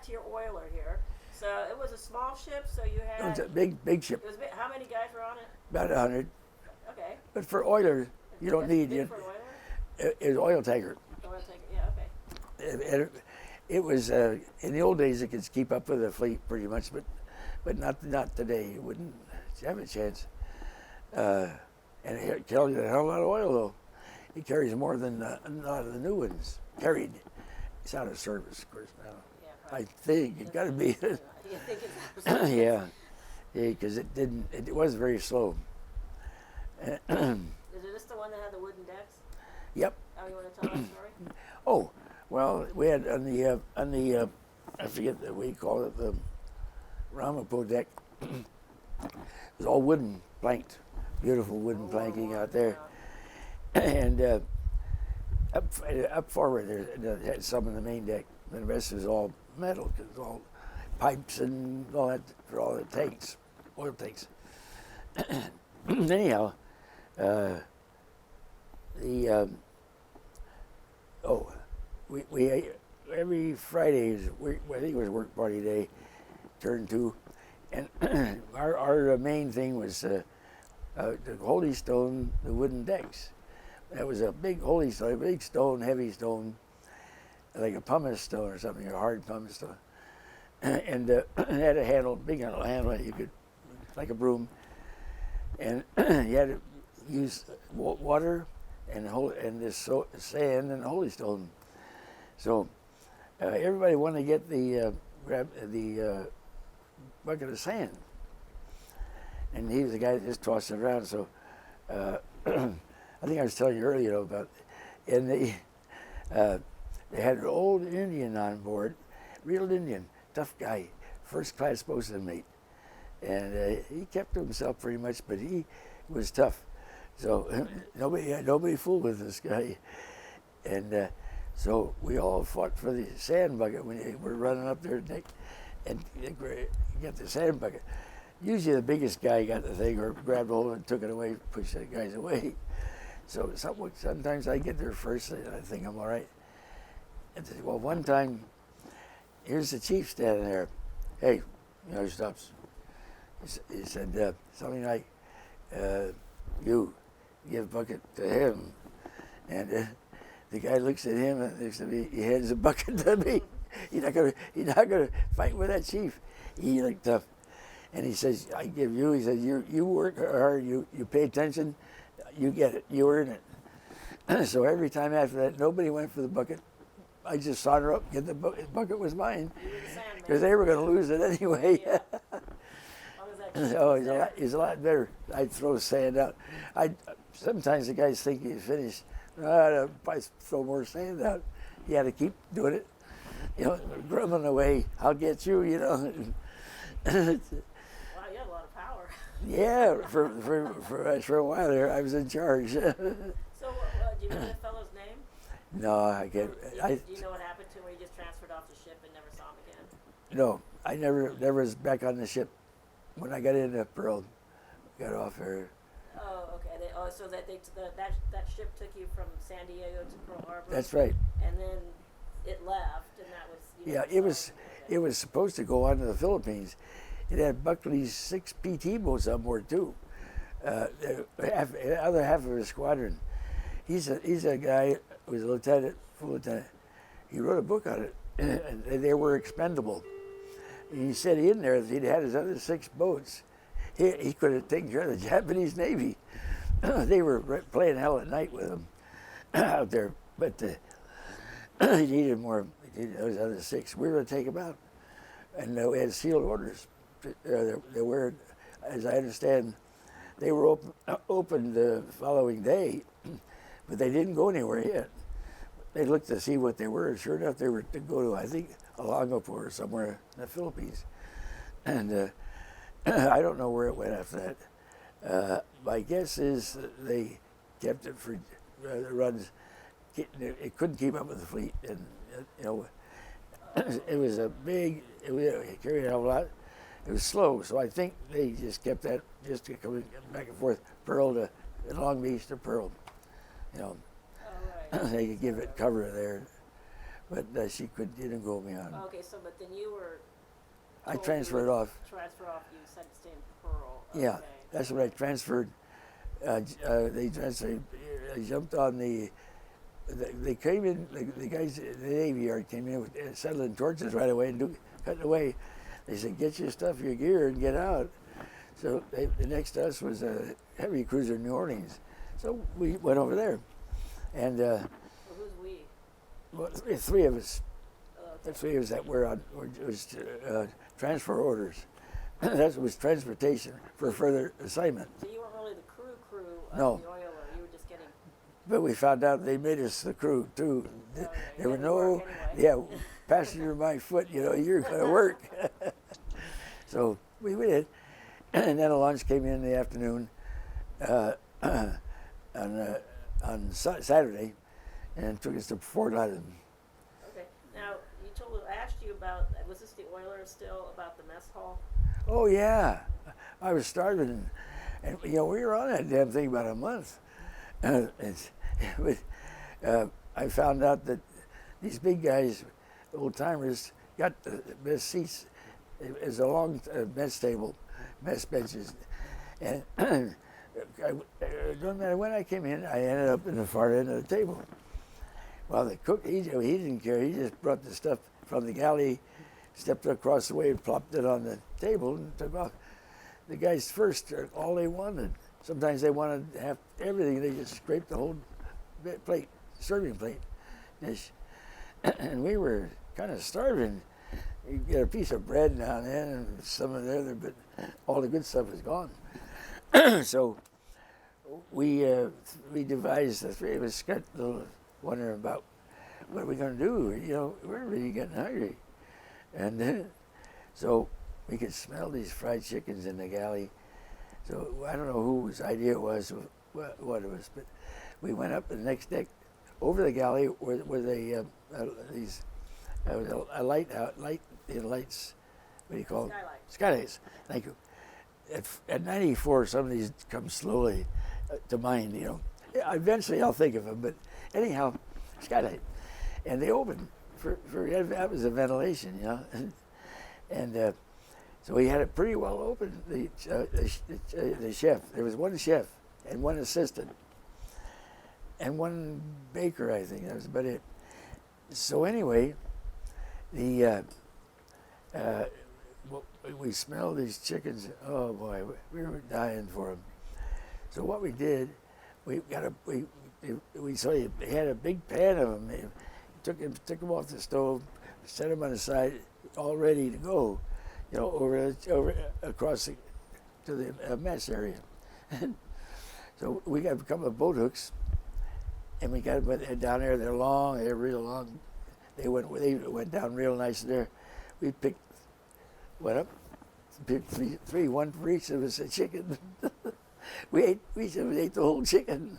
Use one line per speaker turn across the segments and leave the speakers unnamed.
back to your oiler here. So it was a small ship, so you had...
It was a big ship.
It was big. How many guys were on it?
About 100.
Okay.
But for oilers, you don't need
it. For an oiler?
It's oil tanker.
Oil tanker, yeah, okay.
It was in the old days it could keep up with the fleet pretty much, but not today. You wouldn't have a chance. And it carries a hell of a lot of oil though. It carries more than a lot of the new ones carried. It's out of service, of course now.
Yeah,
I think it got to be.
You think it's out of service?
Yeah, because it was very slow.
Is this the one that had the wooden decks?
Yep.
Oh, you want to tell that story?
Oh, well, we had on the I forget what we call it, the Ramapo deck. It was all wooden, planked, beautiful wooden planking out there, and up forward there had some of the main deck. And the rest was all metal, cause it was all pipes and all that for all the tanks, oil tanks. Anyhow, we every Friday I think it was work party day, turn 2, and our main thing was the holy stone, the wooden decks. That was a big holy stone, a big stone, heavy stone, like a pumice stone or something, a hard pumice stone, and it had a handle, big handle you could, like a broom, and you had to use water and this sand and holy stone. So everybody wanted to get grab the bucket of sand, and he was the guy that just tossed it around. So I think I was telling you earlier about, and they had an old Indian on board, real Indian, tough guy, first class bosun mate, and he kept to himself pretty much, but he was tough. So nobody fooled with this guy, and so we all fought for the sand bucket when we were running up there and get the sand bucket. Usually the biggest guy got the thing or grabbed hold of it and took it away, pushed the guys away. So sometimes I get there first and I think I'm all right. Well, one time, here's the chief standing there. Hey, he stops. He said something like, you give a bucket to him. And the guy looks at him and looks at me, he hands the bucket to me. He's not gonna fight with that chief. He looked tough. And he says, I give you, he says, you work hard, you pay attention, you get it, you earn it. So every time after that, nobody went for the bucket. I just saunter up, get the bucket was mine. Because they were going to lose it anyway.
Yeah.
Oh, he's a lot better. I'd throw sand out. Sometimes the guys think he's finished. I'd throw more sand out. He had to keep doing it. Grumbling away, I'll get you,
Wow, you had a lot of power.
Yeah, for a while there, I was in charge.
So, do you know the fellow's name?
No, I can't.
Do you know what happened to him when he just transferred off the ship and never saw him again?
No, I never was back on the ship. When I got into Pearl, got off there.
Oh, okay. So that ship took you from San Diego to Pearl Harbor.
That's right.
And then it left, and that was.
It was supposed to go on to the Philippines. It had Buckley's 6 PT boats on board too. The other half of his squadron. He's a guy who was a lieutenant, full lieutenant. He wrote a book on it, and they were expendable. He said in there, if he'd had his other 6 boats, he could have taken care of the Japanese Navy. They were playing hell at night with him out there, but he needed more. He needed those other 6. We were going to take them out, and we had sealed orders. They were, as I understand, they were opened the following day, but they didn't go anywhere yet. They looked to see what they were. Sure enough, they were to go to, I think, Olongapo or somewhere in the Philippines. And I don't know where it went after that. My guess is that they kept it for the runs. It couldn't keep up with the fleet. And, it was a big, it carried out a lot. It was slow, so I think they just kept that just coming back and forth, Pearl to Long Beach to Pearl. They could give it cover there. but she didn't go beyond.
Okay, so but then you were.
I
told
transferred
you
off.
Transfer off. You said to stay in Pearl.
Yeah,
Okay.
that's what I transferred. They transferred. I jumped on the. They came in. The guys in the Navy Yard came in with settling torches right away and cutting away. They said, "Get your stuff, your gear, and get out." So the next to us was a heavy cruiser, New Orleans. So we went over there, and
Well, who's we?
well, three of us.
Oh,
The
okay.
three of us that were on was transfer orders. That was transportation for further assignment.
So you weren't really the crew of
No.
the oiler. You were just getting.
But we found out they made us the crew too.
Oh, yeah,
There were
you had to
no,
work anyway.
yeah, passenger by foot. You're going to work. So we did, and then a lunch came in the afternoon on Saturday, and took us to Fort Island.
Okay. Now I asked you about. Was this the oiler still about the mess hall?
Oh yeah, I was starving, and we were on that damn thing about a month. I found out that these big guys, old timers, got the best seats. It was a long mess table, mess benches, and no matter when I came in, I ended up in the far end of the table. Well, the cook, he didn't care. He just brought the stuff from the galley, stepped across the way, and plopped it on the table, and took off. The guys first are all they wanted. Sometimes they wanted to have everything. They just scraped the whole plate, serving plate, dish. And we were kind of starving. You get a piece of bread now and then, and some of the other, but all the good stuff was gone. So we devised, the three of us got a little wondering about what are we going to do. We're really getting hungry. And so we could smell these fried chickens in the galley. So I don't know whose idea it was, what it was, but we went up the next deck over the galley where they these lights. What do you call them?
Skylights.
Skylights. Thank you. At 94, some of these come slowly to mind. Yeah, eventually I'll think of them, but anyhow, skylight, and they opened for that was a ventilation, and so we had it pretty well open. The chef, there was one chef and one assistant and one baker, I think. That was about it. So anyway, we smelled these chickens. Oh boy, we were dying for them. So what we did, we had a big pan of them. Took them off the stove, set them on the side, all ready to go. Over across to the mess area. So we got a couple of boat hooks, and we got them down there. They're long. They're real long. They went down real nice there. We went up, picked three, one for each of us a chicken. Each of us ate the whole chicken.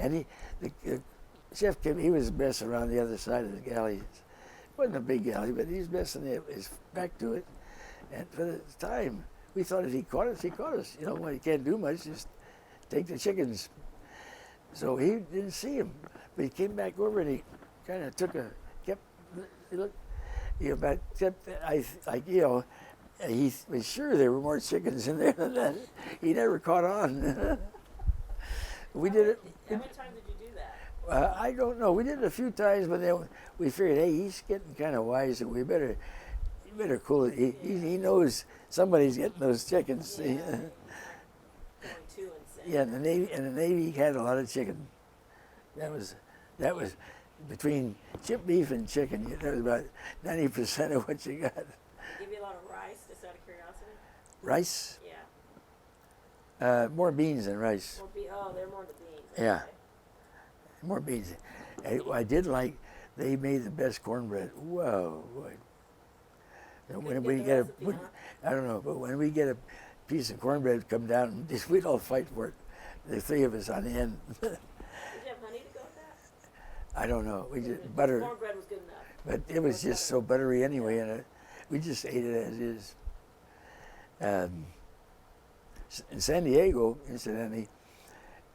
And the chef came. He was messing around the other side of the galley. It wasn't a big galley, but he was messing his back to it. And for the time, we thought if he caught us, he caught us. Well, he can't do much, just take the chickens. So he didn't see him, but he came back over and he kind of he looked, he was sure there were more chickens in there than that. He never caught on. We did it.
How many times did you do that?
I don't know. We did it a few times, but then we figured, hey, he's getting kind of wise, and we better cool it. He knows somebody's getting those chickens.
Yeah. Going too insane.
Yeah, the Navy had a lot of chicken. That was between chip beef and chicken. That was about 90% of what you got.
They give you a lot of rice, just out of curiosity.
Rice?
Yeah.
More beans than rice.
They're more the beans.
Yeah.
Okay.
More beans. I did like, they made the best cornbread. Whoa, boy. When we get I don't know, but when we get a piece of cornbread come down, we'd all fight for it. The three of us on the end.
Did you have honey to go with that?
I don't know. We just butter.
Cornbread was good enough.
But it was just so buttery anyway, and we just ate it as is. In San Diego, incidentally,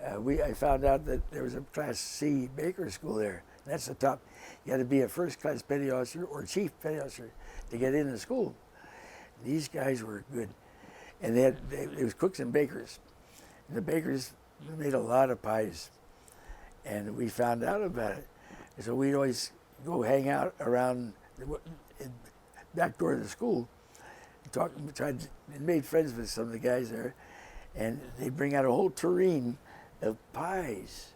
I found out that there was a Class C baker school there, That's the top. You had to be a first-class petty officer or chief petty officer to get into school. These guys were good. And it was cooks and bakers. And the bakers made a lot of pies. And we found out about it. And so we'd always go hang out around the back door of the school, and made friends with some of the guys there. And they'd bring out a whole tureen of pies.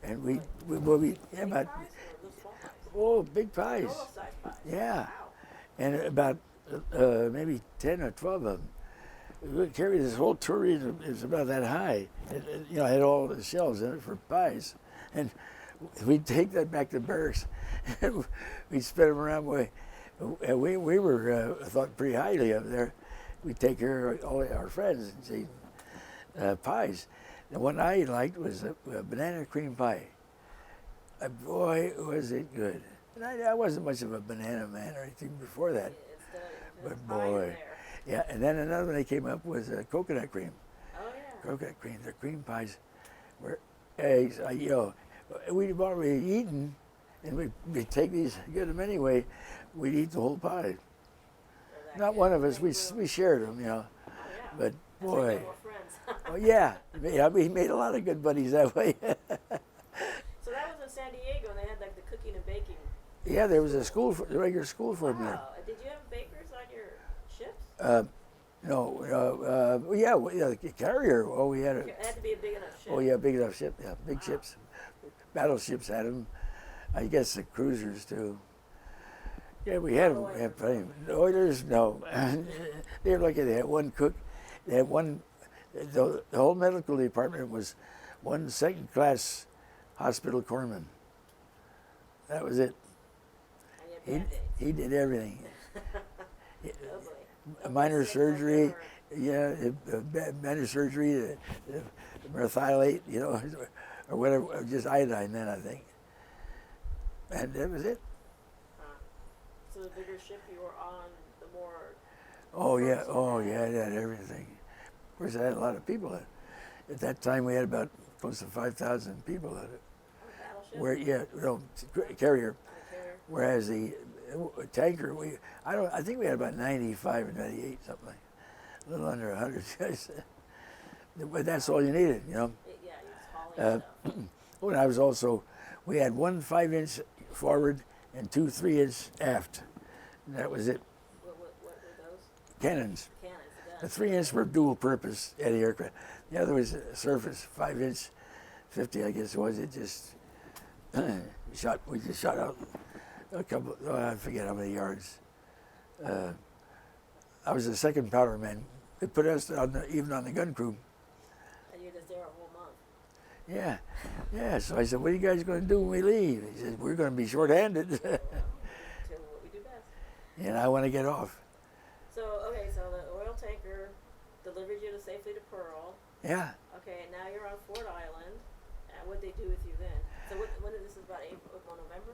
And yeah, about,
Pies or the small pies?
oh, big pies.
Normal-sized pies.
Yeah.
Wow.
And about maybe 10 or 12 of them. We would carry this whole tureen. It was about that high. It had all the shelves in it for pies. And we'd take that back to barracks. And we'd spread them around. And we were thought pretty highly of there. We'd take care of all our friends and say, pies. The one I liked was a banana cream pie. Boy, was it good. And I wasn't much of a banana man or anything before that. But boy, yeah. And then another one that came up was coconut cream.
Oh yeah.
Coconut cream. The cream pies were eggs. We'd already eaten, and we'd take these, get them anyway. We'd eat the whole pie. Not one of us. We shared them,
Oh, yeah.
But
That's
boy.
like more friends.
Oh yeah, we made a lot of good buddies that way.
So that was in San Diego, and they had like the cooking and baking.
Yeah, there was a regular school for them there.
Wow. Did you have bakers on your ships?
No, yeah, carrier. Oh, we had
It had to be a big enough ship.
Oh yeah, big enough ship. Yeah, big ships. Battleships had them. I guess the cruisers too. Yeah, we had them. We had plenty. The Oilers, no. They were lucky. They had one cook. They had one. The whole medical department was one second-class hospital corpsman. That was it. He did everything. Minor surgery, minor surgery, methylate, or whatever, just iodine then, I think. And that was it.
So the bigger ship you were on, the more...
Oh yeah, it had everything. Of course, it had a lot of people in it. At that time, we had about close to 5,000 people in it.
Battleship?
Carrier. Whereas the tanker, I think we had about 95 or 98, something like that. A little under 100 guys. But that's all you needed,
Yeah, you was hauling stuff.
We had one 5-inch forward and two 3-inch aft. And that was it.
What were those?
Cannons.
Cannons,
The 3-inch were dual purpose anti-aircraft. The other was surface, 5-inch, 50, I guess it was. It just we just shot out a couple, I forget how many yards. I was the second powder man. They put us even on the gun crew.
And you're just there a whole month.
Yeah. So I said, what are you guys going to do when we leave? He said, we're going to be short-handed.
Do what we do best.
And I want to get off.
So the oil tanker delivered you safely to Pearl.
Yeah.
Okay, and now you're on Ford Island. And what'd they do with you then? So when this is about April, November?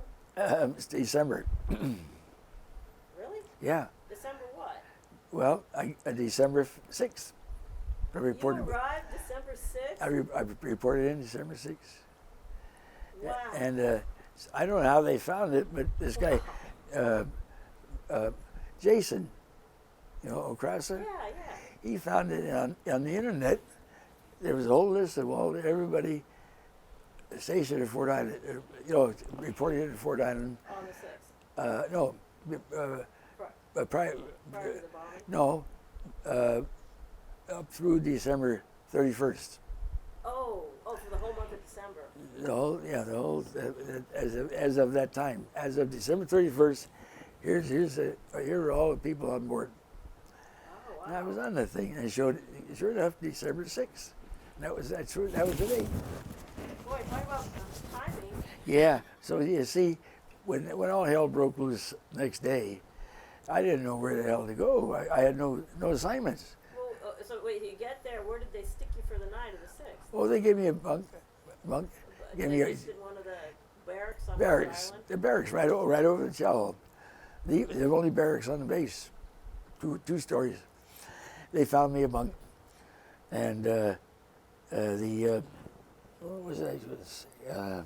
It's December.
Really?
Yeah.
December what?
Well, December 6th. I
You
reported.
arrived December 6th?
I reported in December 6th.
Wow.
And I don't know how they found it, but this guy, Jason, O'Krasser,
Yeah.
he found it on the internet. There was a whole list of everybody stationed at Fort Island, reported at Fort Island.
On the 6th?
No,
Prior to the bombing?
no, up through December 31st.
Oh, for the whole month of December.
The whole, as of that time, as of December 31st, here are all the people on board.
Oh, wow.
And I was on that thing, and it showed, sure enough, December 6th. That was the date.
Boy, talk about timing.
Yeah. So you see, when all hell broke loose next day, I didn't know where the hell to go. I had no assignments.
Well, so wait, you get there, where did they stick you for the night of the 6th?
Oh, they gave me a bunk. Gave me
Just in one of the barracks on
barracks.
the island?
The barracks right over the chow hall. The only barracks on the base, two stories. They found me a bunk, and what was I supposed to say?